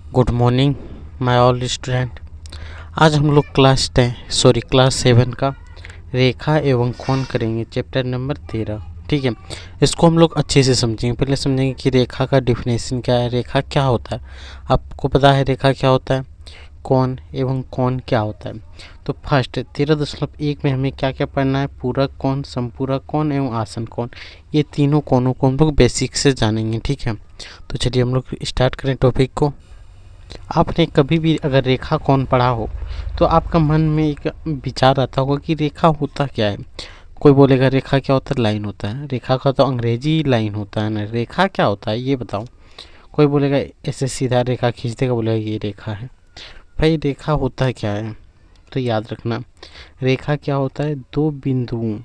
Good morning my all student. आज हम लोग क्लास 7 का रेखा एवं कोण करेंगे, चैप्टर नंबर 13। ठीक है, इसको हम लोग अच्छे से समझेंगे। पहले समझेंगे कि रेखा का डिफिनेशन क्या है, रेखा क्या होता है। आपको पता है रेखा क्या होता है, कोण एवं कोण क्या होता है। तो फर्स्ट 13.1 में हमें क्या क्या पढ़ना है, पूरक कोण, समपूरक कोण एवं आसन कोण। ये तीनों कोणों को हम लोग बेसिक से जानेंगे। ठीक है, तो चलिए हम लोग स्टार्ट करें टॉपिक को। आपने कभी भी अगर रेखा कोण पढ़ा हो तो आपका मन में एक विचार आता होगा कि रेखा होता क्या है। कोई बोलेगा रेखा क्या होता है, लाइन होता है। रेखा का तो अंग्रेजी लाइन होता है ना, रेखा क्या होता है ये बताओ। कोई बोलेगा ऐसे सीधा रेखा खींच देगा, बोलेगा ये रेखा है। भाई रेखा होता क्या है, तो याद रखना रेखा क्या होता है, दो बिंदुओं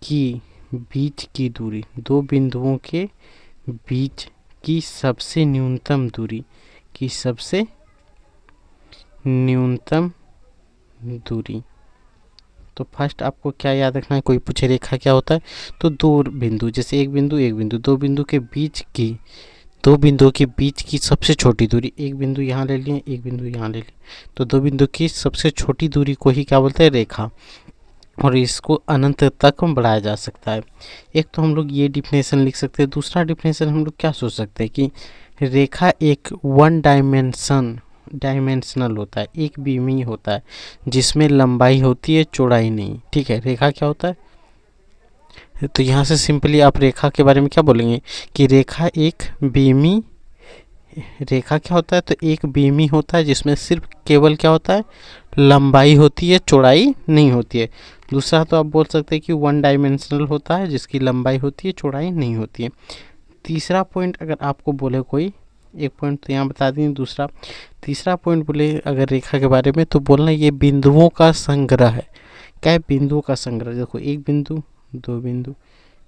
की बीच की दूरी, दो बिंदुओं के बीच की सबसे न्यूनतम दूरी, की सबसे न्यूनतम दूरी। तो फर्स्ट आपको क्या याद रखना है, कोई पूछे रेखा क्या होता है तो दो बिंदु, जैसे एक बिंदु एक बिंदु, दो बिंदु के बीच की, दो बिंदुओं के बीच की सबसे छोटी दूरी। एक बिंदु यहाँ ले लिए, एक बिंदु यहाँ ले लिए, तो दो बिंदु की सबसे छोटी दूरी को ही क्या बोलते हैं, रेखा। और इसको अनंत तक बढ़ाया जा सकता है। एक तो हम लोग ये डिफिनेशन लिख सकते हैं। दूसरा डिफिनेशन हम लोग क्या सोच सकते हैं कि रेखा एक वन डायमेंशनल होता है, एक बीमी होता है, जिसमें लंबाई होती है चौड़ाई नहीं। ठीक है, रेखा क्या होता है, तो यहाँ से सिंपली आप रेखा के बारे में क्या बोलेंगे कि रेखा एक बीमी, रेखा क्या होता है तो एक बीमी होता है जिसमें सिर्फ केवल क्या होता है, लंबाई होती है चौड़ाई नहीं होती है। दूसरा तो आप बोल सकते हैं कि वन डायमेंशनल होता है जिसकी लंबाई होती है चौड़ाई नहीं होती है। तीसरा पॉइंट अगर आपको बोले कोई, एक पॉइंट तो यहाँ बता दें, दूसरा तीसरा पॉइंट बोले अगर रेखा के बारे में तो बोलना ये बिंदुओं का संग्रह है। क्या है, बिंदुओं का संग्रह। देखो एक बिंदु, दो बिंदु,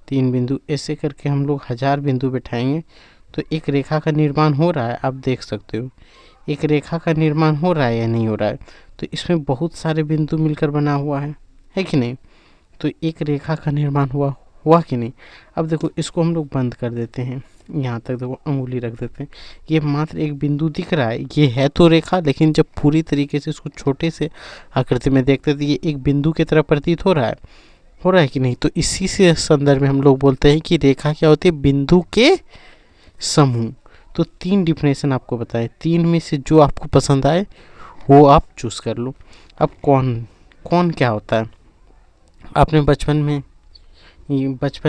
तीन बिंदु, ऐसे करके हम लोग 1000 बिंदु बैठाएंगे तो एक रेखा का निर्माण हो रहा है। आप देख सकते हो एक रेखा का निर्माण हो रहा है या नहीं हो रहा है, तो इसमें बहुत सारे बिंदु मिलकर बना हुआ है कि नहीं। तो एक रेखा का निर्माण हुआ कि नहीं। अब देखो इसको हम लोग बंद कर देते हैं, यहाँ तक देखो अंगुली रख देते हैं। ये मात्र एक बिंदु दिख रहा है, ये है तो रेखा, लेकिन जब पूरी तरीके से इसको छोटे से आकृति में देखते हैं तो ये एक बिंदु की तरह प्रतीत हो रहा है कि नहीं। तो इसी से संदर्भ में हम लोग बोलते हैं कि रेखा क्या होती है, बिंदु के समूह। तो तीन डिफिनेशन आपको बताए, तीन में से जो आपको पसंद आए वो आप चूज कर लो। अब कौन क्या होता है, आपने बचपन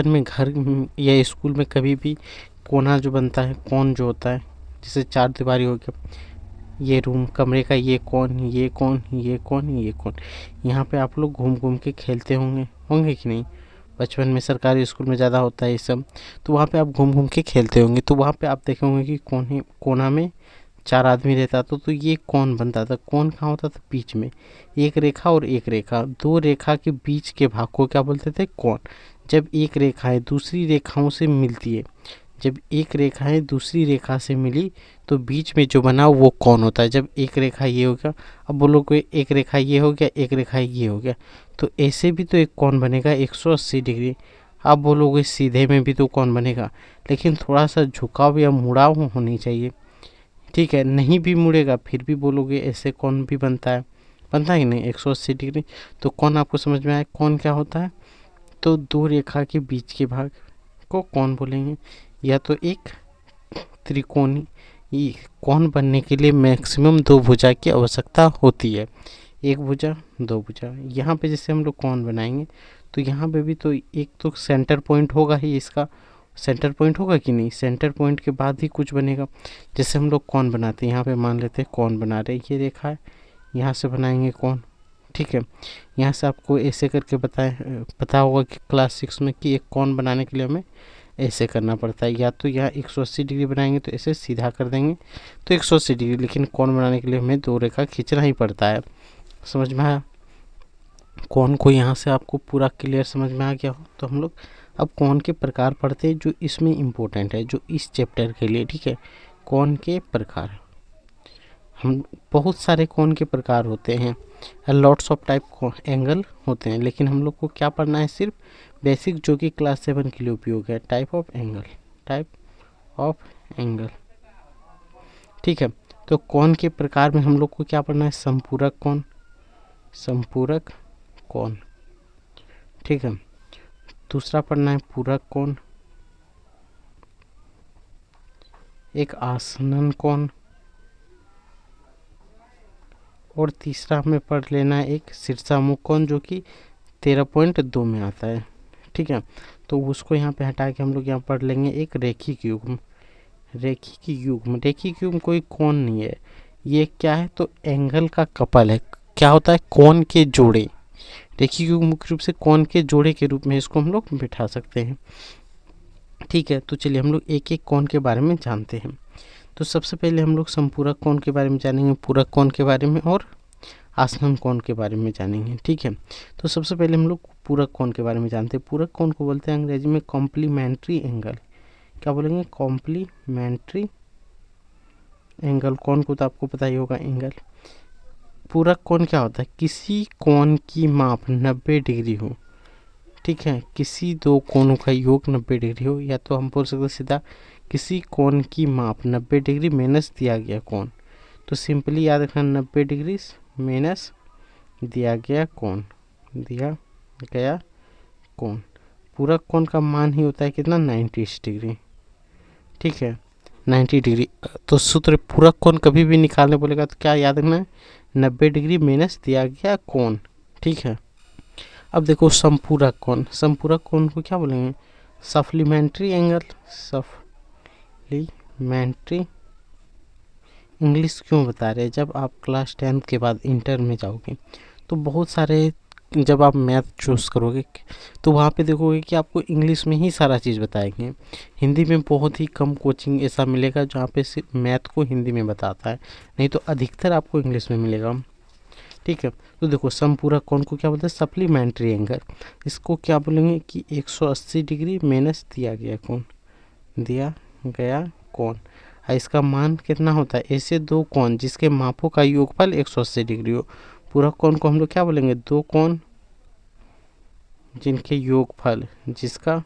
में घर या स्कूल में कभी भी कोना जो बनता है, कौन जो होता है, जैसे चार दीवारी हो गया, ये रूम कमरे का, ये कौन, ये कौन, ये कौन, ये कौन। यहाँ पे आप लोग घूम घूम के खेलते होंगे कि नहीं। बचपन में सरकारी स्कूल में ज़्यादा होता है ये सब, तो वहाँ पे आप घूम घूम के खेलते होंगे। तो वहाँ पे आप देखे होंगे कि कोना में चार आदमी रहता था, तो ये कौन बनता था। कौन कहाँ होता था, बीच में एक रेखा और एक रेखा, दो रेखा के बीच के भाग को क्या बोलते थे, कौन। जब एक रेखा दूसरी रेखाओं से मिलती है, जब एक रेखा दूसरी रेखा से मिली तो बीच में जो बना वो कौन होता है। जब एक रेखा ये हो गया, अब बोलो कोई एक रेखा ये हो गया, एक रेखा ये हो गया, तो ऐसे भी तो एक कौन बनेगा 180 डिग्री। आप बोलोगे सीधे में भी तो कौन बनेगा, लेकिन थोड़ा सा झुकाव या मुड़ाव होनी चाहिए। ठीक है, नहीं भी मुड़ेगा फिर भी बोलोगे ऐसे कौन भी बनता है कि नहीं 180 डिग्री। तो कौन आपको समझ में आया, कौन क्या होता है, तो दो रेखा के बीच के भाग को कौन बोलेंगे। या तो एक त्रिकोणीय कौन बनने के लिए मैक्सिमम दो भुजा की आवश्यकता होती है, एक भुजा दो भुजा। यहाँ पे जैसे हम लोग कौन बनाएंगे तो यहाँ पे भी तो एक तो सेंटर पॉइंट होगा ही, इसका सेंटर पॉइंट होगा कि नहीं, सेंटर पॉइंट के बाद ही कुछ बनेगा। जैसे हम लोग कौन बनाते हैं, यहाँ पे मान लेते हैं कौन बना रहे, ये रेखा है, यहाँ से बनाएंगे कौन। ठीक है, यहाँ से आपको ऐसे करके पता होगा कि क्लास 6 में कि एक कौन बनाने के लिए हमें ऐसे करना पड़ता है। या तो यहाँ 180 डिग्री बनाएंगे तो ऐसे सीधा कर देंगे तो 180 डिग्री, लेकिन कौन बनाने के लिए हमें दो रेखा खींचना ही पड़ता है। समझ में आया कौन को, यहाँ से आपको पूरा क्लियर समझ में आ गया हो। तो हम लोग अब कौन के प्रकार पढ़ते हैं जो इसमें इम्पोर्टेंट है, जो इस चैप्टर के लिए। ठीक है, कौन के प्रकार, हम बहुत सारे कौन के प्रकार होते हैं, लॉट्स ऑफ टाइप एंगल होते हैं, लेकिन हम लोग को क्या पढ़ना है, सिर्फ बेसिक जो कि क्लास 7 के लिए उपयोग है, टाइप ऑफ एंगल। ठीक है, तो कोण के प्रकार में हम लोग को क्या पढ़ना है, संपूरक कोण, संपूरक कोण, ठीक है। दूसरा पढ़ना है पूरक कोण, एक आसनन कोण, और तीसरा हमें पढ़ लेना है एक शीर्षामुख कोण जो कि 13.2 में आता है, ठीक है। तो उसको यहाँ पे हटा के हम लोग यहाँ पढ़ लेंगे एक रेखिक युग्म। रेखिक युग्म, रेखिक युग्म कोई कोण नहीं है, ये क्या है, तो एंगल का कपल है। क्या होता है, कोण के जोड़े। रेखिक युग्म मुख्य रूप से कोण के जोड़े के रूप में इसको हम लोग बिठा सकते हैं, ठीक है। तो चलिए हम लोग एक एक कोण के बारे में जानते हैं। तो सबसे पहले हम लोग संपूरक कोण के बारे में जानेंगे, पूरक कोण के बारे में और आसनन कोण के बारे में जानेंगे, ठीक है। तो सबसे पहले हम लोग पूरक कोण के बारे में जानते हैं। पूरक कोण को बोलते हैं अंग्रेजी में कॉम्प्लीमेंट्री एंगल। क्या बोलेंगे, कॉम्प्लीमेंट्री एंगल। कोण को तो आपको पता ही होगा, एंगल। पूरक कोण क्या होता है, किसी कोण की माप 90 डिग्री हो, ठीक है। किसी दो कोणों का योग 90 डिग्री हो, या तो हम बोल सकते हैं सीधा किसी कोण की माप 90 डिग्री माइनस दिया गया कोण। तो सिंपली याद रखना 90 डिग्री माइनस दिया गया कोण, दिया गया कोण। पूरक कोण का मान ही होता है कितना, 90 डिग्री, ठीक है, 90 डिग्री। तो सूत्र पूरक कोण कभी भी निकालने बोलेगा तो क्या याद रखना है, 90 डिग्री माइनस दिया गया कोण, ठीक है। अब देखो संपूरक कोण, संपूरक कोण को क्या बोलेंगे, सप्लीमेंट्री एंगल। सप्लीमेंट्री, इंग्लिश क्यों बता रहे हैं, जब आप क्लास 10 के बाद इंटर में जाओगे तो बहुत सारे, जब आप मैथ चूज़ करोगे तो वहाँ पे देखोगे कि आपको इंग्लिश में ही सारा चीज़ बताएंगे। हिंदी में बहुत ही कम कोचिंग ऐसा मिलेगा जहाँ पे सिर्फ मैथ को हिंदी में बताता है, नहीं तो अधिकतर आपको इंग्लिश में मिलेगा, ठीक है। तो देखो संपूरक कोण को क्या बोलते हैं, सप्लीमेंट्री एंगल। इसको क्या बोलेंगे कि 180 डिग्री माइनस दिया गया कोण, दिया गया कोण। इसका मान कितना होता है, ऐसे दो कोण जिसके मापों का योगफल 180 डिग्री हो। पूरक कोण को हम लोग क्या बोलेंगे, दो कोण जिनके योगफल, जिसका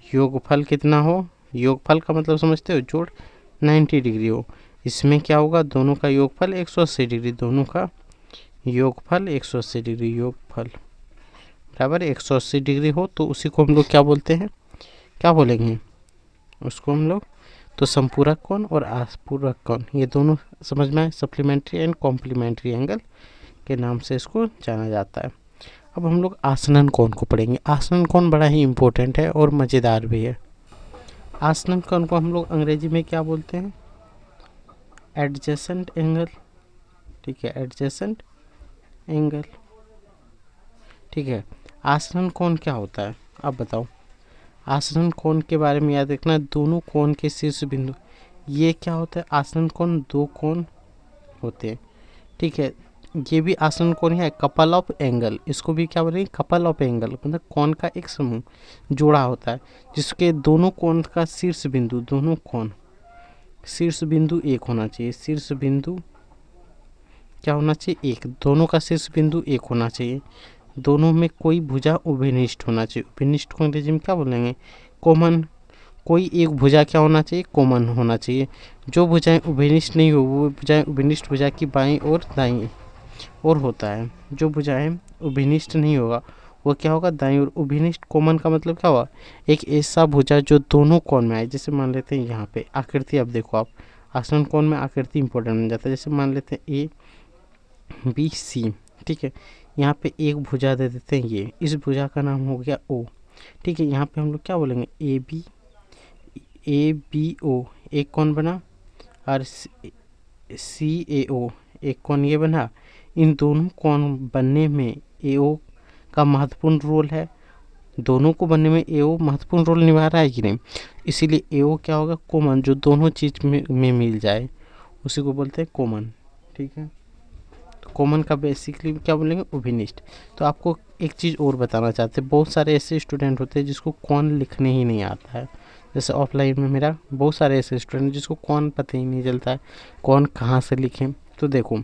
योगफल कितना हो, योगफल का मतलब समझते हो, जोड़ 90 डिग्री हो। इसमें क्या होगा, दोनों का योगफल 180 डिग्री, दोनों का योगफल 180 डिग्री, योगफल बराबर 180 डिग्री हो, तो उसी को हम लोग क्या बोलते हैं, क्या बोलेंगे उसको हम लोग, तो संपूरक कोण और आपूरक कोण, ये दोनों समझ में आए, सप्लीमेंट्री एंड कॉम्प्लीमेंट्री एंगल के नाम से इसको जाना जाता है। अब हम लोग आसनन कोण को पढ़ेंगे। आसनन कोण बड़ा ही इम्पोर्टेंट है और मज़ेदार भी है। आसनन कोण को हम लोग अंग्रेजी में क्या बोलते हैं, एडजेसेंट एंगल, ठीक है, एडजेसेंट एंगल, ठीक है। आसनन कोण क्या होता है, अब बताओ। आसनन कोण के बारे में याद रखना, दोनों कोण के शीर्ष बिंदु, ये क्या होता है, आसनन कोण दो कोण होते हैं, ठीक है। ये भी आसनन कोण है, कपल ऑफ एंगल, इसको भी क्या बोलेंगे, कपल ऑफ एंगल, मतलब कोण का एक समूह जोड़ा होता है जिसके दोनों कोण का शीर्ष बिंदु, दोनों कोण शीर्ष बिंदु एक होना चाहिए, शीर्ष बिंदु क्या होना चाहिए, एक, दोनों का शीर्ष बिंदु एक होना चाहिए। दोनों में कोई भुजा उभयनिष्ठ होना चाहिए। उभयनिष्ठ को अंग्रेजी में क्या बोलेंगे, कॉमन। कोई एक भुजा क्या होना चाहिए, कॉमन होना चाहिए। जो भुजाएं उभयनिष्ठ नहीं हो वो भुजाएं उभयनिष्ठ भुजा की बाईं और दाईं और होता है। जो भुजाएं उभयनिष्ठ नहीं होगा वो क्या होगा, दाईं और। उभयनिष्ठ कॉमन का मतलब क्या हुआ, एक ऐसा भुजा जो दोनों कोण में आए। जैसे मान लेते हैं यहाँ पे आकृति, अब देखो आप आसनन कोण में आकृति इंपॉर्टेंट बन जाता है। जैसे मान लेते हैं ए बी सी, ठीक है। यहाँ पे एक भुजा दे देते हैं, ये इस भुजा का नाम हो गया ओ, ठीक है। यहाँ पे हम लोग क्या बोलेंगे, ए बी ओ एक कोण बना, और सी ए ओ एक कोण ये बना। इन दोनों कोण बनने में ए ओ का महत्वपूर्ण रोल है, दोनों को बनने में ए ओ महत्वपूर्ण रोल निभा रहा है कि नहीं, इसीलिए ए ओ क्या होगा, कॉमन, जो दोनों चीज में मिल जाए उसी को बोलते हैं कॉमन, ठीक है। कॉमन का बेसिकली क्या बोलेंगे, उभयनिष्ठ। तो आपको एक चीज़ और बताना चाहते हैं, बहुत सारे ऐसे स्टूडेंट होते हैं जिसको कोण लिखने ही नहीं आता है। जैसे ऑफलाइन में मेरा बहुत सारे ऐसे स्टूडेंट जिसको कोण पता ही नहीं चलता है, कोण कहाँ से लिखें। तो देखो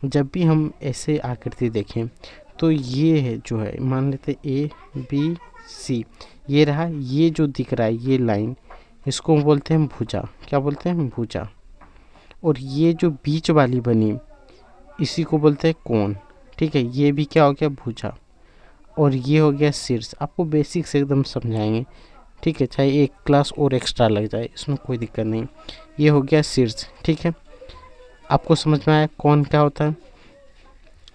जब भी हम ऐसे आकृति देखें तो ये है जो है, मान लेते ए बी सी, ये रहा, ये जो दिख रहा है ये लाइन, इसको बोलते हैं भुजा। क्या बोलते हैं, भुजा। और ये जो बीच वाली बनी इसी को बोलते हैं कोण, ठीक है। ये भी क्या हो गया, भुजा। और ये हो गया शीर्ष। आपको बेसिक से एकदम समझाएंगे, ठीक है, चाहे एक क्लास और एक्स्ट्रा लग जाए, इसमें कोई दिक्कत नहीं। ये हो गया शीर्ष, ठीक है। आपको समझ में आया कोण क्या होता है।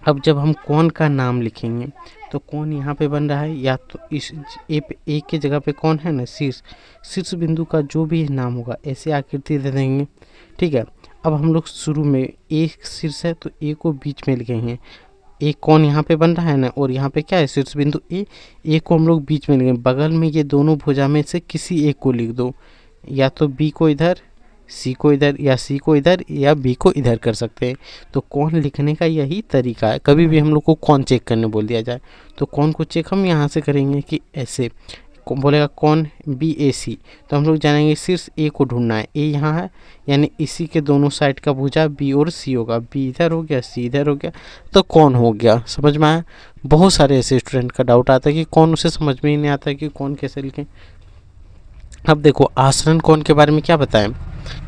अब जब हम कोण का नाम लिखेंगे तो कोण यहाँ पे बन रहा है, या तो इस ए के जगह पे कौन है ना, शीर्ष। शीर्ष बिंदु का जो भी नाम होगा ऐसे आकृति दे देंगे, ठीक है। अब हम लोग शुरू में एक शीर्ष है तो ए को बीच में लिखेंगे। एक कोण यहाँ पे बन रहा है ना, और यहाँ पे क्या है, शीर्ष बिंदु ए को हम लोग बीच में लिखेंगे। बगल में ये दोनों भुजा में से किसी एक को लिख दो, या तो बी को इधर, सी को इधर, या सी को इधर, या बी को इधर कर सकते हैं। तो कोण लिखने का यही तरीका है। कभी भी हम लोग को कोण चेक करने बोल दिया जाए तो कोण को चेक हम यहाँ से करेंगे कि ऐसे बोलेगा कोण बी ए सी, तो हम लोग जानेंगे शीर्ष ए को ढूंढना है। ए यहाँ है, यानी इसी के दोनों साइड का भुजा बी और सी होगा। बी इधर हो गया, सी इधर हो गया, तो कोण हो गया। समझ में आया। बहुत सारे ऐसे स्टूडेंट का डाउट आता है कि कोण उसे समझ में ही नहीं आता कि कोण कैसे लिखें। अब देखो आसरण कोण के बारे में क्या बताएं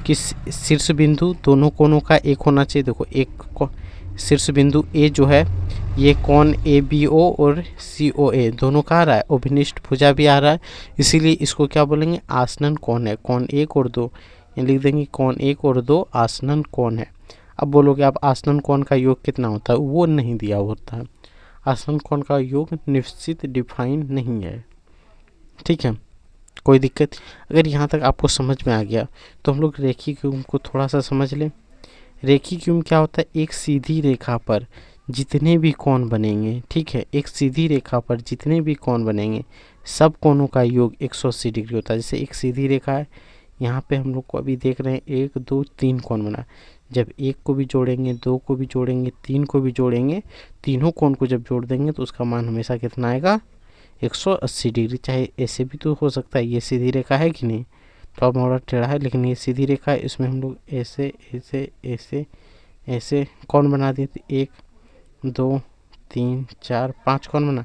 कि शीर्ष बिंदु दोनों कोणों का एक होना चाहिए। देखो एक शीर्ष बिंदु ए जो है ये कोण ए बी ओ और सी ओ ए दोनों का आ रहा है, अभिनिष्ट भुजा भी आ रहा है, इसीलिए इसको क्या बोलेंगे, आसनन कोण है। कोण एक और दो, ये लिख देंगे कोण एक और दो आसनन कोण है। अब बोलोगे आप आसनन कोण का योग कितना होता है, वो नहीं दिया होता है। आसनन कोण का योग निश्चित डिफाइन नहीं है, ठीक है। कोई दिक्कत। अगर यहाँ तक आपको समझ में आ गया तो हम लोग रेखीय क्यूब को थोड़ा सा समझ लें। रेखीय क्यूब क्या होता है, एक सीधी रेखा पर जितने भी कोण बनेंगे, ठीक है, एक सीधी रेखा पर जितने भी कोण बनेंगे सब कोणों का योग 180 डिग्री होता है। जैसे एक सीधी रेखा है, यहाँ पे हम लोग को अभी देख रहे हैं 1 2 3 कोण बना। जब एक को भी जोड़ेंगे, दो को भी जोड़ेंगे, तीन को भी जोड़ेंगे, तीनों कोण को जब जोड़ देंगे तो उसका मान हमेशा कितना आएगा, 180 डिग्री। चाहे ऐसे भी तो हो सकता है, ये सीधी रेखा है कि नहीं, तो अब मोड़ा टेढ़ा है लेकिन ये सीधी रेखा है, इसमें हम लोग ऐसे ऐसे ऐसे ऐसे कोण बना दिए थे। 1 2 3 4 5 कोण बना,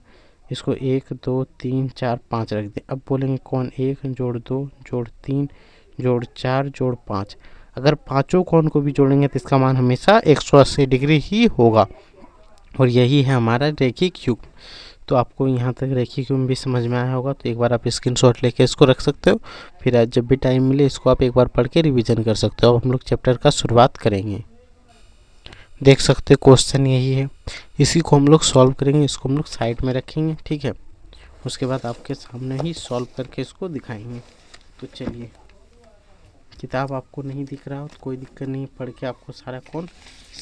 इसको 1 2 3 4 5 रख दें। अब बोलेंगे कोण 1 जोड़ 2 जोड़ 3 जोड़ 4 जोड़ 5। अगर पांचों कोण को भी जोड़ेंगे तो इसका मान हमेशा 180 डिग्री ही होगा, और यही है हमारा रेखीय क्यूब। तो आपको यहाँ तक रेखीय क्यूब भी समझ में आया होगा, तो एक बार आप स्क्रीनशॉट लेके इसको रख सकते हो। फिर आज जब भी टाइम मिले इसको आप एक बार पढ़ के रिवीजन कर सकते हो। अब हम लोग चैप्टर का शुरुआत करेंगे। देख सकते हो क्वेश्चन यही है, इसी को हम लोग सॉल्व करेंगे। इसको हम लोग साइड में रखेंगे, ठीक है। उसके बाद आपके सामने ही सॉल्व करके इसको दिखाएंगे। तो चलिए, किताब आपको नहीं दिख रहा हो तो कोई दिक्कत नहीं, पढ़ के आपको सारा कोण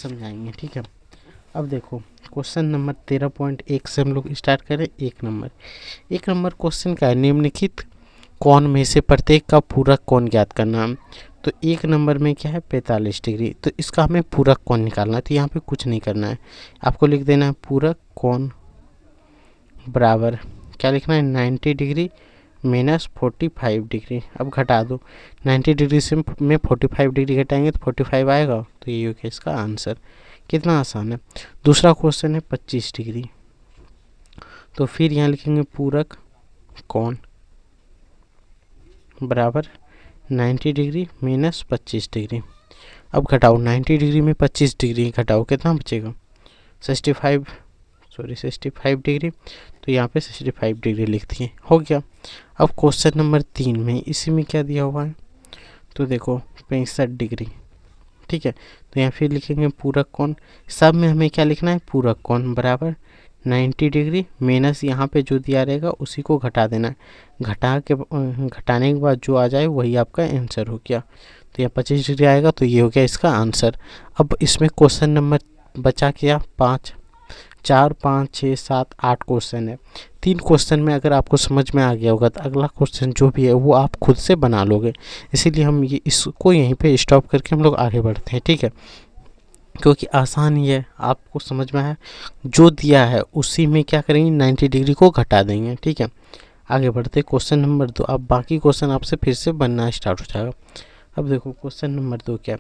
समझाएंगे, ठीक है। अब देखो क्वेश्चन नंबर 13.1 से हम लोग स्टार्ट करें। एक नंबर क्वेश्चन का है, निम्नलिखित कोण में से प्रत्येक का पूरक कोण ज्ञात करना। तो एक नंबर में क्या है, 45 डिग्री, तो इसका हमें पूरक कोण निकालना है। तो यहाँ पे कुछ नहीं करना है, आपको लिख देना है पूरक कोण बराबर क्या लिखना है, 90 डिग्री माइनस 45 डिग्री। अब घटा दो, 90 डिग्री से में 45 डिग्री घटाएंगे तो 45 आएगा, तो ये हो गया इसका आंसर। कितना आसान है। दूसरा क्वेश्चन है 25 डिग्री, तो फिर यहाँ लिखेंगे पूरक कोण बराबर 90 डिग्री माइनस 25 डिग्री। अब घटाओ, 90 डिग्री में 25 डिग्री घटाओ, कितना बचेगा, 65 डिग्री। तो यहाँ पे 65 डिग्री लिख दिए, हो गया। अब क्वेश्चन नंबर 3 में इसी में क्या दिया हुआ है, तो देखो 65 डिग्री, ठीक है। तो यहाँ फिर लिखेंगे पूरक कोण, सब में हमें क्या लिखना है, पूरक कोण बराबर 90 डिग्री माइनस यहाँ पे जो दिया रहेगा उसी को घटा देना है। घटाने के बाद जो आ जाए वही आपका आंसर हो गया। तो यहाँ 25 डिग्री आएगा, तो ये हो गया इसका आंसर। अब इसमें क्वेश्चन नंबर बचा क्या, 5 4 5 6 7 8 क्वेश्चन है। 3 क्वेश्चन में अगर आपको समझ में आ गया होगा तो अगला क्वेश्चन जो भी है वो आप खुद से बना लोगे। इसीलिए हम ये इसको यहीं पे स्टॉप करके हम लोग आगे बढ़ते हैं, ठीक है, क्योंकि आसान ही है, आपको समझ में आया। जो दिया है उसी में क्या करेंगे, 90 डिग्री को घटा देंगे, ठीक है। आगे बढ़ते क्वेश्चन नंबर 2। अब बाकी क्वेश्चन आपसे फिर से बनना स्टार्ट हो जाएगा। अब देखो क्वेश्चन नंबर 2 क्या,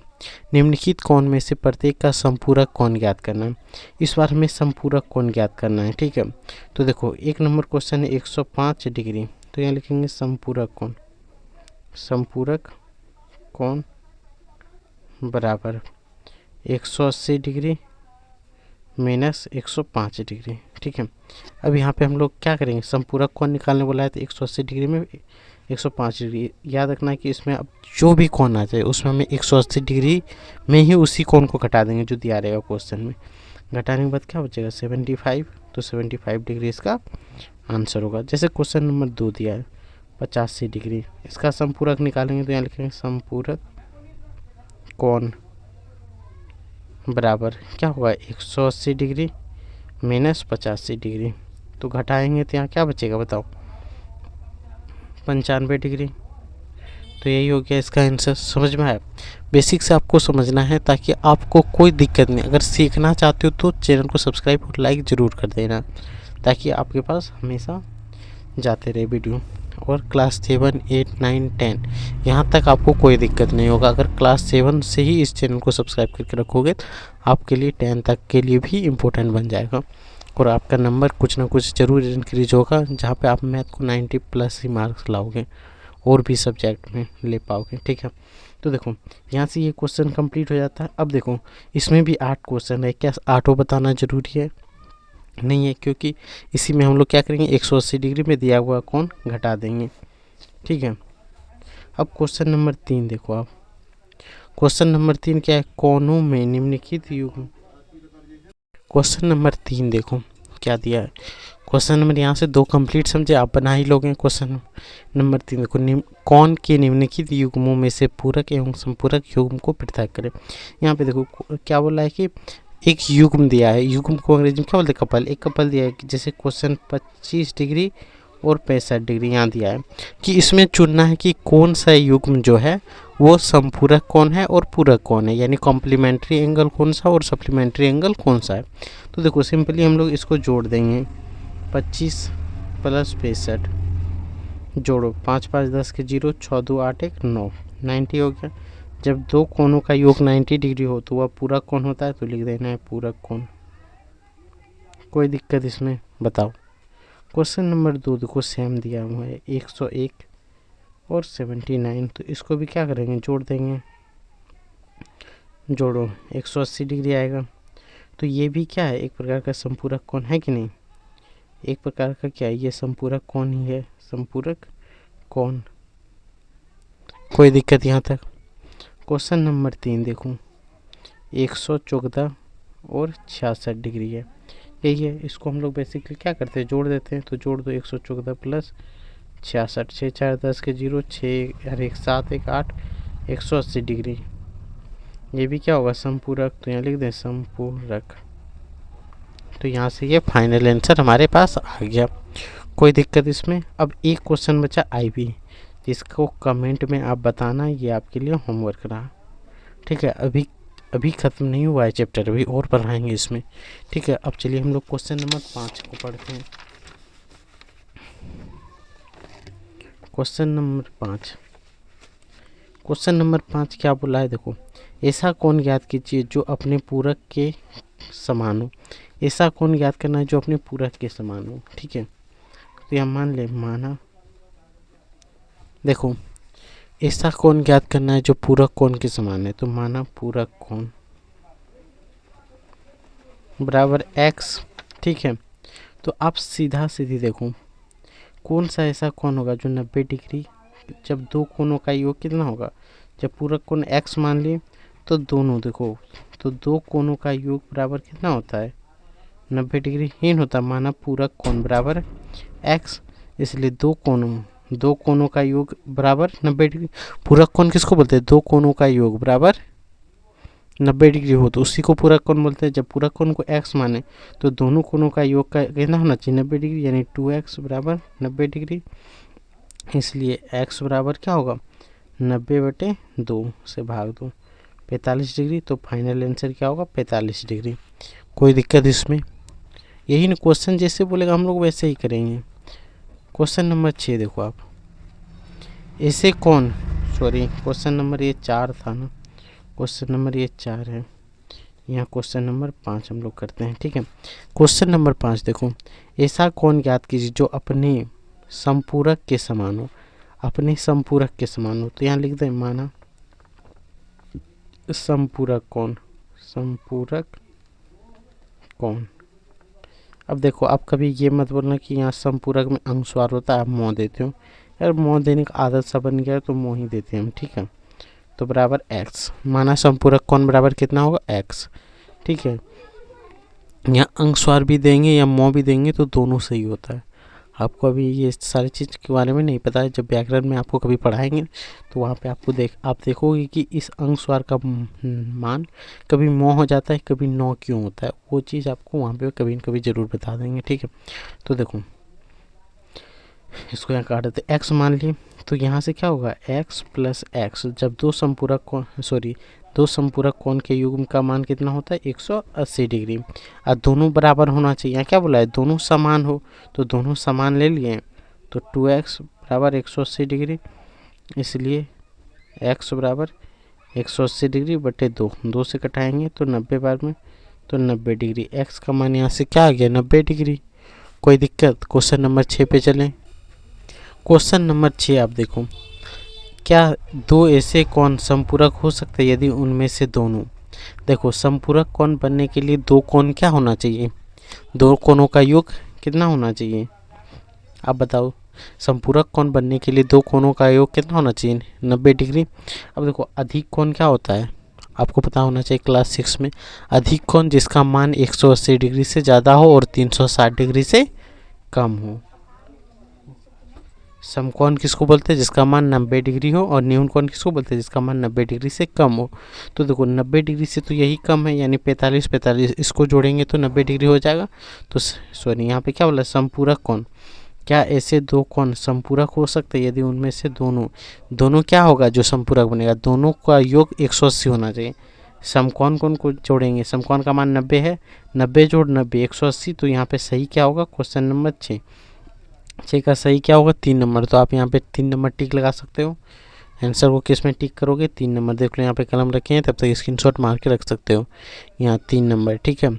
निम्नलिखित कोण में से प्रत्येक का संपूरक कोण ज्ञात करना है। इस बार हमें संपूरक कोण ज्ञात करना है, ठीक है। तो देखो एक नंबर क्वेश्चन है 105 डिग्री, तो यहाँ लिखेंगे संपूरक कोण बराबर 180 डिग्री माइनस 105 डिग्री। ठीक है, अब यहाँ पे हम लोग क्या करेंगे, संपूरक कोण निकालने बोला है तो 180 डिग्री में 105 डिग्री। याद रखना है कि इसमें अब जो भी कोण आ जाए उसमें हमें 180 डिग्री में ही उसी कोण को घटा देंगे जो दिया रहेगा क्वेश्चन में। घटाने के बाद क्या बचेगा 75, तो 75 डिग्री इसका आंसर होगा। जैसे क्वेश्चन नंबर 2 दिया है 85 डिग्री, इसका संपूरक निकालेंगे तो यहाँ लिखेंगे संपूरक कोण बराबर क्या होगा 180 डिग्री माइनस 85 डिग्री। तो घटाएंगे तो यहाँ क्या बचेगा बताओ 95 डिग्री। तो यही हो गया इसका आंसर। समझ में आया? बेसिक से आपको समझना है ताकि आपको कोई दिक्कत नहीं। अगर सीखना चाहते हो तो चैनल को सब्सक्राइब और लाइक ज़रूर कर देना ताकि आपके पास हमेशा जाते रहे वीडियो। और क्लास 7, 8, 9, 10 यहाँ तक आपको कोई दिक्कत नहीं होगा। अगर क्लास 7 से ही इस चैनल को सब्सक्राइब करके रखोगे तो आपके लिए 10 तक के लिए भी इम्पोर्टेंट बन जाएगा और आपका नंबर कुछ ना कुछ ज़रूर इंक्रीज होगा, जहाँ पे आप मैथ को 90 प्लस ही मार्क्स लाओगे और भी सब्जेक्ट में ले पाओगे। ठीक है, तो देखो यहाँ से ये क्वेश्चन कंप्लीट हो जाता है। अब देखो इसमें भी 8 क्वेश्चन है, क्या 8 बताना ज़रूरी है? नहीं है, क्योंकि इसी में हम लोग क्या करेंगे 180 डिग्री में दिया हुआ कोण घटा देंगे। ठीक है, अब क्वेश्चन नंबर 3 देखो आप। क्वेश्चन नंबर 3 क्या है, कोणों में निम्नलिखित युग्म। क्वेश्चन नंबर 3 देखो क्या दिया है। क्वेश्चन नंबर यहाँ से 2 कंप्लीट समझे, आप बना ही लोगे। क्वेश्चन नंबर 3 देखो, कोण के निम्नलिखित युग्मों में से पूरक एवं संपूरक युग्म को पृथक करें। यहाँ पे देखो क्या बोला है कि एक युग्म दिया है, युग्म को अंग्रेजी में क्या बोलते हैं कपल। एक कपल दिया है, जैसे क्वेश्चन 25 डिग्री और 65 डिग्री यहाँ दिया है कि इसमें चुनना है कि कौन सा युग्म जो है वो संपूरक कोण है और पूरक कोण है, यानी कॉम्प्लीमेंट्री एंगल कौन सा और सप्लीमेंट्री एंगल कौन सा है। तो देखो सिंपली हम लोग इसको जोड़ देंगे 25 प्लस 65 जोड़ो 5 5 10 के 0, 6 2 8 1 9, 90 हो गया। जब दो कोणों का योग 90 डिग्री हो तो वह पूरक कोण होता है, तो लिख देना है पूरक कोण। कोई दिक्कत इसमें बताओ। क्वेश्चन नंबर 2 देखो सेम दिया हुआ है 101 और 79, तो इसको भी क्या करेंगे जोड़ देंगे। जोड़ो 180 डिग्री आएगा। तो ये भी क्या है एक प्रकार का संपूरक कोण है कि नहीं, एक प्रकार का क्या है ये संपूरक कोण ही है, संपूरक कोण। कोई दिक्कत यहाँ तक। क्वेश्चन नंबर 3 देखो 114 और 66 डिग्री है, यही है। इसको हम लोग बेसिकली क्या करते हैं जोड़ देते हैं, तो जोड़ दो 114 प्लस 66, 6 4 10 के 0, 6 और 1 7 1 8, 180 डिग्री। ये भी क्या होगा संपूरक, तो यहाँ लिख दें संपूरक। तो यहाँ से ये फाइनल आंसर हमारे पास आ गया। कोई दिक्कत इसमें। अब एक क्वेश्चन बचा IB, जिसको कमेंट में आप बताना, ये आपके लिए होमवर्क रहा। ठीक है, अभी ख़त्म नहीं हुआ है चैप्टर, अभी और पढ़ाएंगे इसमें। ठीक है, अब चलिए हम लोग क्वेश्चन नंबर 5 को पढ़ते हैं। क्वेश्चन नंबर 5, क्वेश्चन नंबर 5 क्या बोला है देखो, ऐसा कोण ज्ञात कीजिए जो अपने पूरक के समान हो। ऐसा कोण ज्ञात करना है जो अपने पूरक के समान हो। ठीक है, तो यह मान ले, माना देखो ऐसा कोण ज्ञात करना है जो पूरक कोण के समान है, तो माना पूरक कोण बराबर x। ठीक है, तो आप सीधा सीधी देखो कौन सा ऐसा कोण होगा जो 90 डिग्री, जब दो कोणों का योग कितना होगा, जब पूरक कोण x मान लिए तो दोनों देखो, तो दो कोणों का योग बराबर कितना होता है 90 डिग्री ही होता है। माना पूरक कोण बराबर x, इसलिए दो कोणों का योग बराबर 90 डिग्री। पूरक कोण किसको बोलते हैं, दो कोणों का योग बराबर 90 डिग्री हो तो उसी को पूरक कोण बोलते हैं। जब पूरक कोण को x माने तो दोनों कोणों का योग का कितना होना चाहिए 90 डिग्री, यानी 2x बराबर 90 डिग्री। इसलिए x बराबर क्या होगा 90/2 से भाग दो 45 डिग्री। तो फाइनल आंसर क्या होगा 45 डिग्री। कोई दिक्कत इसमें, यही ना क्वेश्चन जैसे बोलेगा हम लोग वैसे ही करेंगे। क्वेश्चन नंबर 6 देखो आप, ऐसे कौन, सॉरी क्वेश्चन नंबर ये 4 था ना, क्वेश्चन नंबर ये 4 है, यहाँ क्वेश्चन नंबर 5 हम लोग करते हैं। ठीक है, क्वेश्चन नंबर 5 देखो, ऐसा कौन ज्ञात कीजिए जो अपने संपूरक के समान हो। अपने संपूरक के समान हो, तो यहाँ लिख दें माना समपूरक कोण, समपूरक कोण। अब देखो, आप कभी ये मत बोलना कि यहाँ समपूरक में अनुस्वार होता है, आप मोह देते हो। यार मोह देने का आदत सा बन गया है तो मोह ही देते हैं हम, ठीक है। तो बराबर x, माना समपूरक कोण बराबर कितना होगा, x, ठीक है। यहाँ अनुस्वार भी देंगे या मोह भी देंगे तो दोनों सही होता है। आपको अभी ये सारी चीज़ के बारे में नहीं पता है, जब व्याकरण में आपको कभी पढ़ाएंगे तो वहाँ पे आपको आप देखोगे कि इस अनुस्वार का मान कभी मोह हो जाता है, कभी नौ क्यों होता है, वो चीज़ आपको वहाँ पे कभी न कभी ज़रूर बता देंगे, ठीक है। तो देखो, इसको यहाँ काट देते, x मान लिए, तो यहाँ से क्या होगा, x प्लस एक्स। जब दो संपूरक कोण के युग्म का मान कितना होता है, 180 डिग्री। और दोनों बराबर होना चाहिए, यहाँ क्या बोला है, दोनों समान हो, तो दोनों समान ले लिए, तो 2x बराबर 180 डिग्री, इसलिए x बराबर 180 डिग्री बटे 2, 2 से कटाएंगे तो 90 बार में, तो 90 डिग्री। x का मान यहाँ से क्या आ गया, 90 डिग्री। कोई दिक्कत। क्वेश्चन नंबर 6 पे चलें। क्वेश्चन नंबर 6 आप देखो, क्या दो ऐसे कोण समपूरक हो सकते हैं यदि उनमें से दोनों, देखो समपूरक कोण बनने के लिए दो कोण क्या होना चाहिए, दो कोणों का योग कितना होना चाहिए, आप बताओ। समपूरक कोण बनने के लिए दो कोणों का योग कितना होना चाहिए, 90 डिग्री। अब देखो, अधिक कोण क्या होता है, आपको पता होना चाहिए क्लास 6 में। अधिक कोण जिसका मान 180 डिग्री से ज़्यादा हो और 360 डिग्री से कम हो। समकोण किसको बोलते हैं, जिसका मान 90 डिग्री हो, और न्यून कोण किसको बोलते हैं, जिसका मान 90 डिग्री से कम हो। तो देखो 90 डिग्री से तो यही कम है, यानी 45 इसको जोड़ेंगे तो 90 डिग्री हो जाएगा। तो सॉरी, यहाँ पे क्या बोला, समपूरक कोण। क्या ऐसे दो कोण समपूरक हो सकते हैं यदि उनमें से दोनों क्या होगा, जो समपूरक बनेगा, दोनों का योग 180 होना चाहिए। समकोण कोण को जोड़ेंगे, समकोण का मान 90 है, 90 जोड़ 90 180, तो यहाँ पे सही क्या होगा, क्वेश्चन नंबर 6 का सही क्या होगा, 3 नंबर। तो आप यहाँ पे 3 नंबर टिक लगा सकते हो। आंसर को किस में टिक करोगे, 3 नंबर। देख लो यहाँ पे कलम रखे हैं, तब तक स्क्रीनशॉट मार के रख सकते हो, यहाँ 3 नंबर, ठीक है।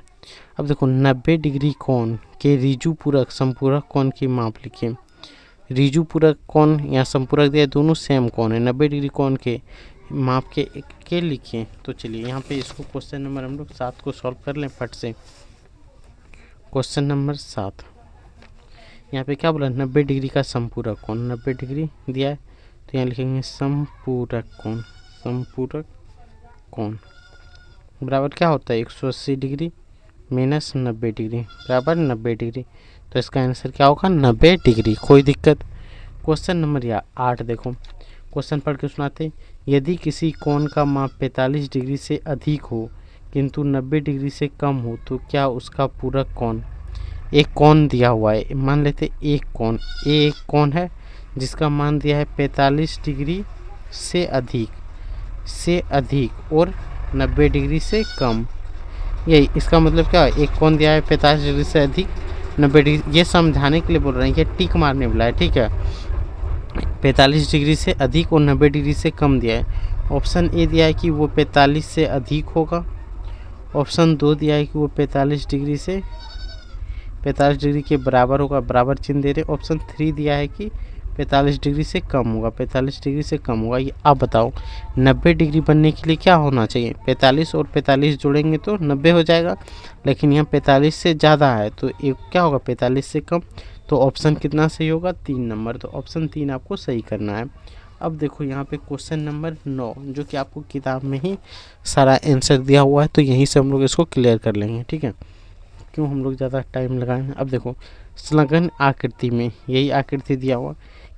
अब देखो 90 डिग्री कोण के ऋजु पूरक समपूरक कोण की माप लिखिए। ऋजु पूरक कोण या समपूरक दिया, दोनों सेम कोण है, 90 डिग्री कोण के माप के लिखिए। तो चलिए यहाँ पे इसको क्वेश्चन नंबर हम लोग 7 को सॉल्व कर लें फट से। क्वेश्चन नंबर 7, यहाँ पे क्या बोला, 90 डिग्री का समपूरक कोण, 90 डिग्री दिया है, तो यहाँ लिखेंगे समपूरक कोण, समपूरक कोण बराबर क्या होता है, 180 डिग्री माइनस 90 डिग्री बराबर 90 डिग्री। तो इसका आंसर क्या होगा, 90 डिग्री। कोई दिक्कत। क्वेश्चन नंबर 8 देखो, क्वेश्चन पढ़ के सुनाते। यदि किसी कोण का माप 45 डिग्री से अधिक हो किंतु 90 डिग्री से कम हो तो क्या उसका पूरक कोण। एक कोण दिया हुआ है, मान लेते एक कोण है जिसका मान दिया है 45 डिग्री से अधिक और 90 डिग्री से कम। यही इसका मतलब क्या है, एक कोण दिया है 45 डिग्री से अधिक 90 डिग्री, ये समझाने के लिए बोल रहे हैं, ये टिक मारने वाला है, ठीक है। 45 डिग्री से अधिक और 90 डिग्री से कम दिया है। ऑप्शन ए दिया है कि वो 45 से अधिक होगा, ऑप्शन 2 दिया है कि वो 45 डिग्री के बराबर होगा, बराबर चिन्ह दे रहे। ऑप्शन 3 दिया है कि 45 डिग्री से कम होगा, 45 डिग्री से कम होगा। ये आप बताओ 90 डिग्री बनने के लिए क्या होना चाहिए, 45 और 45 जोड़ेंगे तो 90 हो जाएगा, लेकिन यहाँ 45 से ज़्यादा है तो एक क्या होगा, 45 से कम। तो ऑप्शन कितना सही होगा, 3 नंबर। तो ऑप्शन 3 आपको सही करना है। अब देखो यहाँ पे क्वेश्चन नंबर 9, जो कि आपको किताब में ही सारा आंसर दिया हुआ है, तो यहीं से हम लोग इसको क्लियर कर लेंगे, ठीक है, क्यों हम लोग ज़्यादा टाइम लगाएं। अब देखो संलग्न आकृति में यही आकृति दिया हुआ,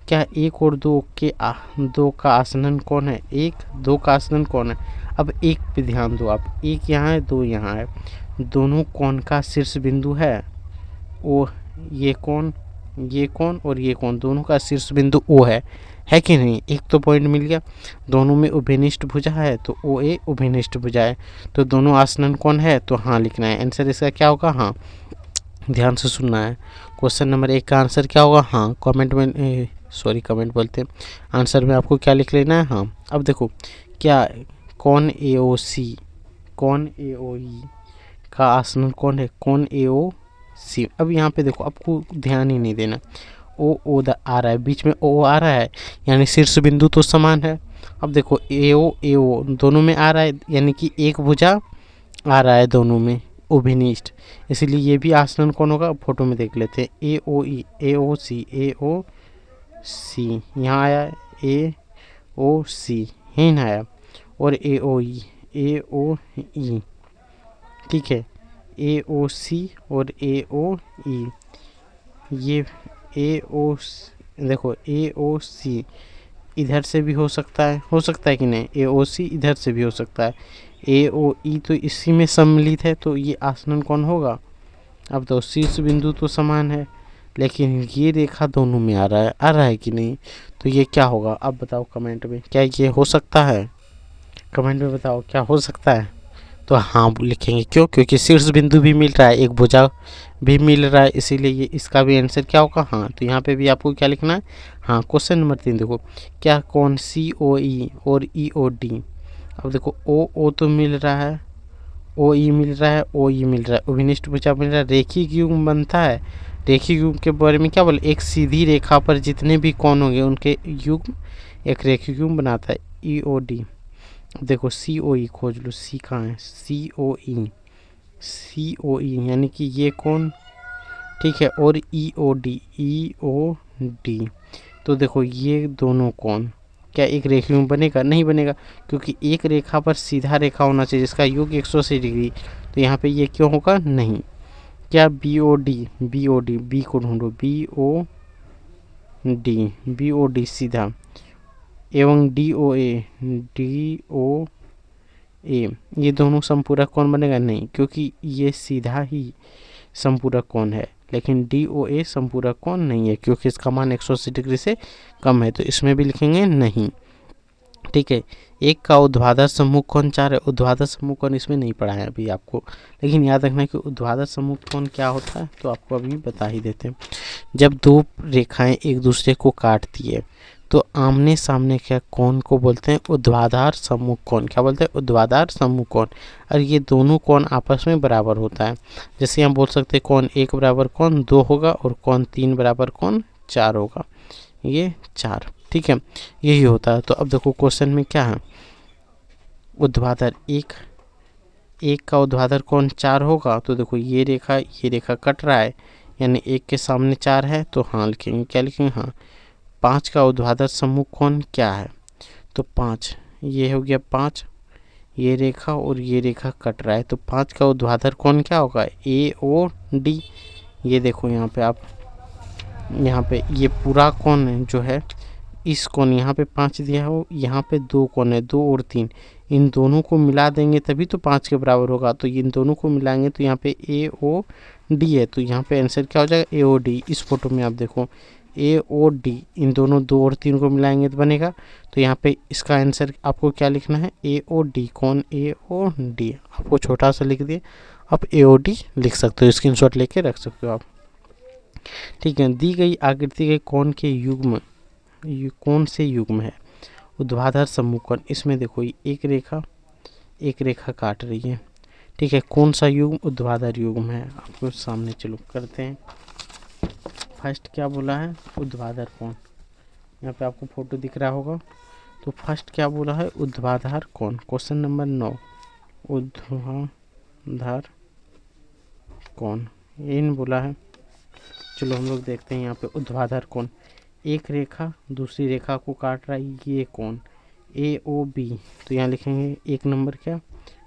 क्या 1 और 2 का आसनन कौन है, 1 2 का आसनन कौन है। अब 1 पे ध्यान दो आप, 1 यहाँ है 2 यहाँ है, दोनों कोण का शीर्ष बिंदु है ओ, ये कोण और ये कोण दोनों का शीर्ष बिंदु ओ है कि नहीं। एक तो पॉइंट मिल गया, दोनों में उभयनिष्ठ भुजा है तो ओ ए उभयनिष्ठ भुजा है, तो दोनों आसनन कोण है, तो हाँ लिखना है। आंसर इसका क्या होगा, हाँ, ध्यान से सुनना है। क्वेश्चन नंबर 1 का आंसर क्या होगा, हाँ। कमेंट बोलते हैं, आंसर में आपको क्या लिख लेना है, हाँ। अब देखो क्या कोण AOC का आसनन कौन है, कोण AOC। अब यहाँ पे देखो आपको ध्यान ही नहीं देना, ओ आ रहा है, बीच में ओ आ रहा है, यानी शीर्ष बिंदु तो समान है, अब देखो ए ओ दोनों में आ रहा है, यानी कि एक भुजा आ रहा है दोनों में, उभयनिष्ठ, इसलिए ये भी आसनन कौन होगा, फोटो में देख लेते हैं। ए ओ ई, ए ओ सी, ए ओ सी यहाँ आया, ए ओ सी यहीं आया, और ए ओ ई, ए ओ ई, ठीक है, ए ओ सी और ए ओ ई, ये ए ओ, देखो ए ओ सी इधर से भी हो सकता है कि नहीं, ए ओ सी इधर से भी हो सकता है, ए ओ ई तो इसी में सम्मिलित है, तो ये आसनन कौन होगा। अब तो शीर्ष बिंदु तो समान है, लेकिन ये रेखा दोनों में आ रहा है कि नहीं, तो ये क्या होगा। अब बताओ कमेंट में, क्या ये हो सकता है, कमेंट में बताओ क्या हो सकता है। तो हाँ लिखेंगे, क्यों, क्योंकि शीर्ष बिंदु भी मिल रहा है, एक भुजा भी मिल रहा है, इसीलिए ये इसका भी आंसर क्या होगा, हाँ। तो यहाँ पे भी आपको क्या लिखना है, हाँ। क्वेश्चन नंबर 3 देखो, क्या कौन सी ओ ई और ई ओ डी, अब देखो ओ तो मिल रहा है, ओ ई मिल रहा है, ओ ई मिल रहा है, उभयनिष्ठ भुजा मिल रहा है, रेखिक युग्म बनता है। रेखिक युग्म के बारे में क्या बोले, एक सीधी रेखा पर जितने भी कोण होंगे उनके युग्म एक रेखिक युग्म बनाता है। ई ओ डी, देखो सी ओ ई खोज लो, सी कहाँ है, सी ओ ई, सी ओ ई यानी कि ये कौन, ठीक है, और ई ओ डी, ई ओ डी, तो देखो ये दोनों कौन क्या एक रेखा में बनेगा, नहीं बनेगा, क्योंकि एक रेखा पर सीधा रेखा होना चाहिए जिसका योग 180 डिग्री, तो यहाँ पे ये क्यों होगा, नहीं। क्या B O D, B O D, B को ढूंढो, B O D, B O D सीधा, एवं डी ओ ए, डी ओ ए, ये दोनों समपूरक कौन बनेगा, नहीं, क्योंकि ये सीधा ही समपूरक कौन है, लेकिन डी ओ ए समपूरक कौन नहीं है, क्योंकि इसका मान 180 डिग्री से कम है, तो इसमें भी लिखेंगे नहीं, ठीक है। एक का ऊर्ध्वाधर समूह कोण 4 है, ऊर्ध्वाधर समूह कोण इसमें नहीं पढ़ा है अभी आपको, लेकिन याद रखना कि ऊर्ध्वाधर समूह कोण क्या होता है, तो आपको अभी बता ही देते हैं। जब दो रेखाएं एक दूसरे को काटती है तो आमने सामने के कोण को बोलते हैं ऊर्ध्वाधर समूह कोण, क्या बोलते हैं, ऊर्ध्वाधर समूह कोण, और ये दोनों कोण आपस में बराबर होता है। जैसे हम बोल सकते हैं कोण 1 बराबर कोण 2 होगा, और कोण 3 बराबर कोण 4 होगा, ये 4, ठीक है, यही होता है। तो अब देखो क्वेश्चन में क्या है, ऊर्ध्वाधर एक का ऊर्ध्वाधर कोण 4 होगा, तो देखो ये रेखा कट रहा है, यानी 1 के सामने 4 है, तो हाँ लिखेंगे, क्या लिखेंगे, हाँ। 5 का ऊर्ध्वाधर समूह कोण क्या है, तो 5, ये हो गया 5, ये रेखा और ये रेखा कट रहा है, तो 5 का ऊर्ध्वाधर कोण क्या होगा, ए ओ डी, ये देखो यहाँ पे आप, यहाँ पे ये पूरा कोण जो है, इस कोण यहाँ पे 5 दिया हो, यहाँ पे 2 कोण है, 2 और 3, इन दोनों को मिला देंगे तभी तो 5 के बराबर होगा, तो इन दोनों को मिलाएंगे तो यहाँ पे ए ओ डी है, तो यहाँ पे आंसर क्या हो जाएगा, ए ओ डी। इस फोटो में आप देखो ए ओ डी, इन दोनों 2 और 3 को मिलाएंगे तो बनेगा, तो यहाँ पे इसका आंसर आपको क्या लिखना है, ए ओ डी, कौन ए ओ डी, आपको छोटा सा लिख दिए, आप ए ओ डी लिख सकते हो, स्क्रीनशॉट लेके रख सकते हो आप, ठीक है। दी गई आकृति के कोण के युग्म, कौन से युग्म है, ऊर्ध्वाधर समूह कोण, इसमें देखो एक रेखा काट रही है, ठीक है, कौन सा युग्म, ऊर्ध्वाधर युग्म है, आपको सामने चलो करते हैं। फर्स्ट क्या बोला है, ऊर्ध्वाधर कोण, यहाँ पे आपको फोटो दिख रहा होगा, तो फर्स्ट क्या बोला है, ऊर्ध्वाधर कोण, क्वेश्चन नंबर 9, ऊर्ध्वाधर कोण इन बोला है। चलो हम लोग देखते हैं यहाँ पे ऊर्ध्वाधर कोण, एक रेखा दूसरी रेखा को काट रहा है, ये कोण ए ओ बी, तो यहाँ लिखेंगे 1 नंबर क्या,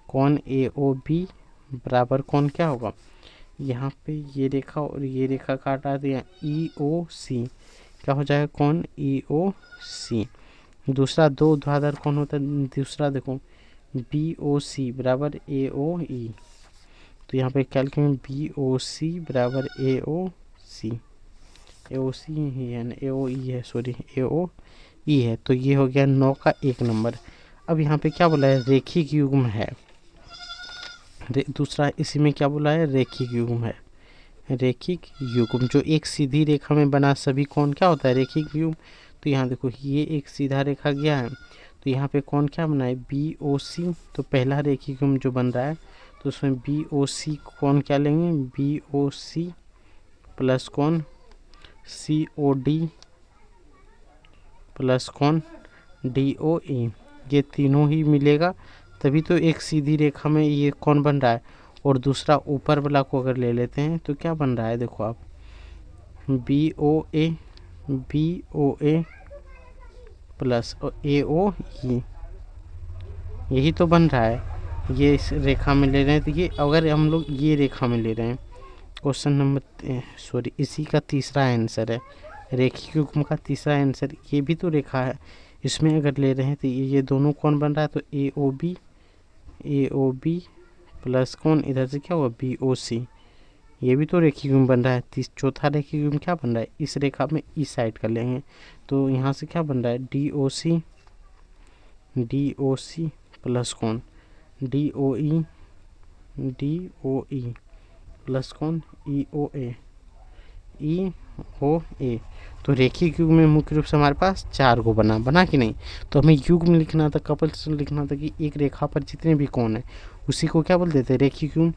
कोण ए ओ बी बराबर कोण क्या होगा, यहाँ पे ये रेखा और ये रेखा काट रहा है, तो यहाँ ई ओ सी क्या हो जाएगा, कोण ई ओ सी। दूसरा 2 ऊर्ध्वाधर कोण होता है, दूसरा देखो बी ओ सी बराबर ए ओ ई, तो यहाँ पे क्या लिखेंगे, बी ओ सी बराबर ए ओ सी, ए ओ सी ही है ना, ए ओ ई है, सॉरी ए ओ ई है, तो ये हो गया 9 का 1 नंबर। अब यहाँ पे क्या बोला है, रेखिक युग्म है, दूसरा इसी में क्या बोला है, रेखिक युग्म है, रेखिक युग्म जो एक सीधी रेखा में बना सभी कोण क्या होता है, रेखिक युग्म। तो यहाँ देखो ये एक सीधा रेखा गया है, तो यहाँ पे कोण क्या बना है, बी ओ सी, तो पहला रेखिक युग्म जो बन रहा है, तो उसमें बी ओ सी कोण क्या लेंगे, बी ओ सी प्लस कोण सी ओ डी प्लस कोण DOE, ये तीनों ही मिलेगा तभी तो एक सीधी रेखा में ये कौन बन रहा है। और दूसरा ऊपर वाला को अगर ले लेते हैं तो क्या बन रहा है, देखो आप, BOA प्लस AOE, यही तो बन रहा है। ये इस रेखा में ले रहे हैं तो ये अगर हम लोग ये रेखा में ले रहे हैं, क्वेश्चन नंबर इसी का तीसरा आंसर है, रेखीय युग्म का तीसरा आंसर, ये भी तो रेखा है, इसमें अगर ले रहे हैं तो ये दोनों कौन बन रहा है, तो AOB प्लस कौन, इधर से क्या हुआ, BOC, ये भी तो रेखीय युग्म बन रहा है। चौथा रेखीय युग्म क्या बन रहा है, इस रेखा में इस साइड कर लेंगे तो यहाँ से क्या बन रहा है, DOC प्लस कौन, DOE प्लस कौन, EOA। तो रेखीय युग्म में मुख्य रूप से हमारे पास 4 को बना कि नहीं। तो हमें युग्म लिखना था, कपल लिखना था कि एक रेखा पर जितने भी कोण है उसी को क्या बोल देते हैं, रेखीय युग्म।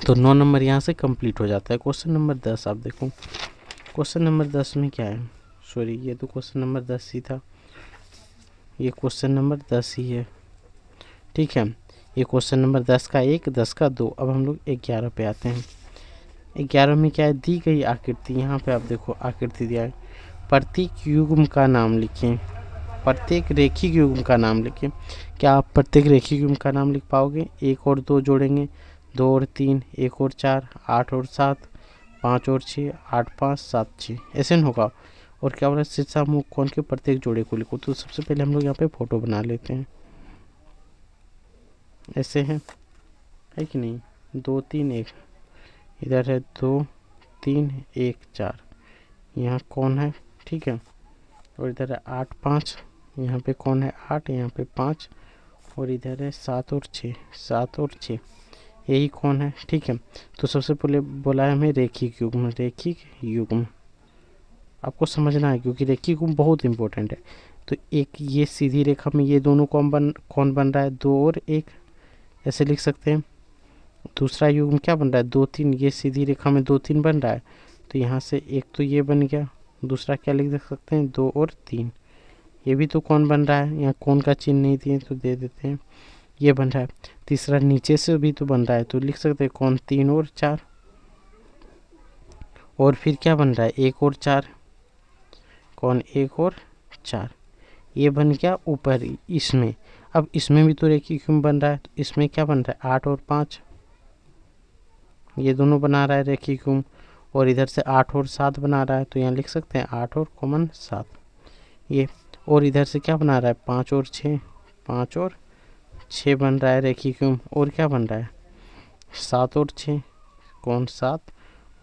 तो 9 नंबर यहाँ से कंप्लीट हो जाता है। क्वेश्चन नंबर 10 आप देखो, क्वेश्चन नंबर 10 में क्या है, ये तो क्वेश्चन नंबर 10 ही था, ये क्वेश्चन नंबर 10 ही है, ठीक है। ये क्वेश्चन नंबर 10 का 1, 10 का 2। अब हम लोग 11 पे आते हैं। 11 में क्या है, दी गई आकृति, यहाँ पे आप देखो आकृति दिया है, प्रत्येक युग्म का नाम लिखें, प्रत्येक रेखीय युग्म का नाम लिखें। क्या आप प्रत्येक रेखीय युग्म का नाम लिख पाओगे, 1 और 2 जोड़ेंगे, 2 और 3, 1 और 4, 8 और 7, 5 और 6, 8, 5, 7, 6, ऐसे नहीं होगा। और क्या बोला, शीर्षा मुख कोण के प्रत्येक जोड़े को लिखो। तो सबसे पहले हम लोग यहाँ पे फोटो बना लेते हैं, ऐसे है कि नहीं, 2 3 1, इधर है 2 3 1 4, यहाँ कौन है, ठीक है। और इधर है 8 5, यहाँ पे कौन है 8, यहाँ पे 5, और इधर है 7 और 6, 7 और 6, यही कौन है, ठीक है। तो सबसे पहले बोला है हमें रेखीय युग्म, रेखीय युग्म आपको समझना है क्योंकि रेखीय युग्म बहुत इंपॉर्टेंट है। तो एक ये सीधी रेखा में ये दोनों कौन बन रहा है, 2 और 1, ऐसे लिख सकते हैं। दूसरा युग्म क्या बन रहा है, 2 3, ये सीधी रेखा में 2 3 बन रहा है, तो यहाँ से एक तो ये बन गया, दूसरा क्या लिख सकते हैं, 2 और 3, ये भी तो कौन बन रहा है, यहाँ कौन का चिन्ह नहीं दिए तो दे देते हैं, ये बन रहा है। तीसरा नीचे से भी तो बन रहा है तो लिख सकते हैं कौन, 3 और 4, और फिर क्या बन रहा है, 1 और 4, कौन 1 और 4, ये बन गया ऊपर इसमें। अब इसमें भी तो रेखीय युग्म बन रहा है, तो इसमें क्या बन रहा है, 8 और 5, ये दोनों बना रहा है रेखीय युग्म। और इधर से 8 और 7 बना रहा है, तो यहाँ लिख सकते हैं 8 और कॉमन 7, ये। और इधर से क्या बना रहा है, 5 और 6, 5 और 6 बन रहा है रेखीय युग्म। और क्या बन रहा है, 7 और 6, कौन 7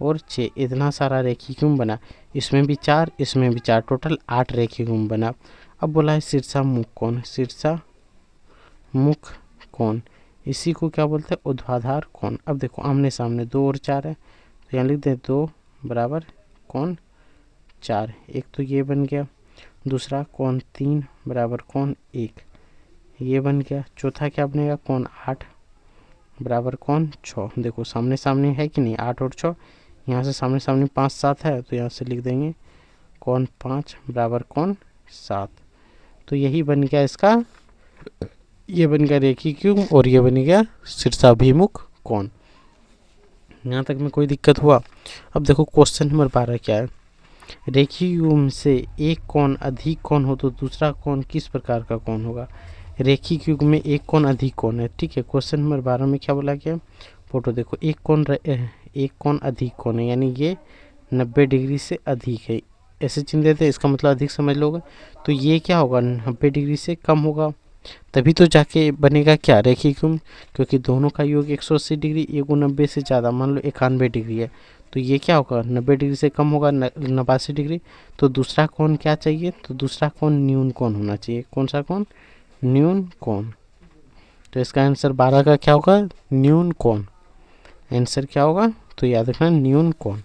और 6, इतना सारा रेखीय युग्म बना। इसमें भी 4, इसमें भी 4, टोटल 8 रेखीय युग्म बना। अब बोला है शीर्षा मुख कोण, शीर्षा मुख कोण, इसी को क्या बोलते हैं, ऊर्ध्वाधर कोण। अब देखो आमने सामने 2 और 4 है, तो यहाँ लिख दें 2 बराबर कौन 4, एक तो ये बन गया। दूसरा कौन 3 बराबर कौन 1, ये बन गया। चौथा क्या बनेगा, कौन 8 बराबर कौन 6। देखो सामने सामने है कि नहीं, 8 और 6, यहाँ से सामने सामने 5 7 है, तो यहाँ से लिख देंगे कौन 5 बराबर कौन 7। तो यही बन गया इसका, ये बन गया रेखीय युग्म और ये बन गया शीर्षाभिमुख कोण। यहाँ तक में कोई दिक्कत हुआ। अब देखो क्वेश्चन नंबर 12 क्या है, रेखीय युग्म से एक कोण अधिक कोण हो तो दूसरा कोण किस प्रकार का कोण होगा। रेखीय युग्म में एक कोण अधिक कोण है, ठीक है। क्वेश्चन नंबर 12 में क्या बोला गया, फोटो देखो, एक कोण अधिक कोण है, यानी ये 90 डिग्री से अधिक है, ऐसे चिन्ह देते हैं, इसका मतलब अधिक समझ लोगे। तो ये क्या होगा, 90 डिग्री से कम होगा, तभी तो जाके बनेगा क्या, रेखीय युग्म। क्योंकि दोनों का योग 180 डिग्री, एक 90 से ज़्यादा, मान लो 91 डिग्री है, तो ये क्या होगा, 90 डिग्री से कम होगा, 89 डिग्री। तो दूसरा कोण क्या चाहिए, तो दूसरा कोण न्यून कोण होना चाहिए। कौन सा कोण, न्यून कोण। तो इसका आंसर 12 का क्या होगा, न्यून कोण। आंसर क्या होगा, तो याद रखना न्यून कोण।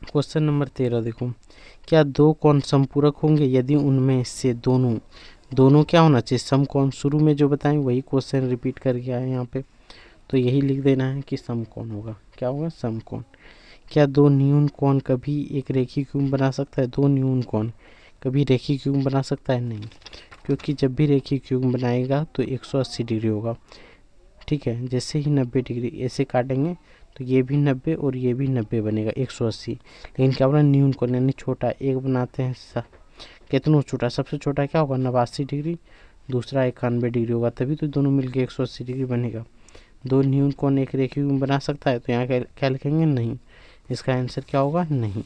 क्वेश्चन नंबर 13 देखो, क्या दो कोण समपूरक होंगे यदि उनमें से दोनों क्या होना चाहिए, समकोण। शुरू में जो बताएं वही क्वेश्चन रिपीट कर गया है यहाँ पे, तो यही लिख देना है कि समकोण होगा। क्या होगा, समकोण। क्या दो न्यून कोण कभी एक रेखीय युग्म बना सकता है, दो न्यून कोण कभी रेखीय क्यूब बना सकता है? नहीं, क्योंकि जब भी रेखीय क्यूब बनाएगा तो 180 डिग्री होगा। ठीक है, जैसे ही 90 डिग्री ऐसे काटेंगे तो ये भी 90 और ये भी 90 बनेगा, 180। लेकिन क्या बोला, न्यून कोण यानी छोटा एक बनाते हैं। कितना छोटा? सबसे छोटा क्या होगा, 89 डिग्री, दूसरा 91 डिग्री होगा, तभी तो दोनों मिलके 180 डिग्री बनेगा। दो न्यून कोण एक रेखीय क्यूब बना सकता है? तो यहाँ क्या लिखेंगे? नहीं। इसका आंसर क्या होगा? नहीं।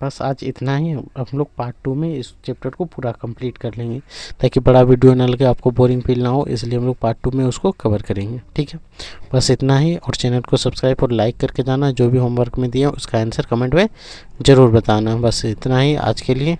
बस आज इतना ही। हम लोग पार्ट 2 में इस चैप्टर को पूरा कंप्लीट कर लेंगे, ताकि बड़ा वीडियो ना लगे, आपको बोरिंग फील ना हो, इसलिए हम लोग पार्ट 2 में उसको कवर करेंगे। ठीक है, बस इतना ही। और चैनल को सब्सक्राइब और लाइक करके जाना। जो भी होमवर्क में दिया उसका आंसर कमेंट में ज़रूर बताना। बस इतना ही आज के लिए।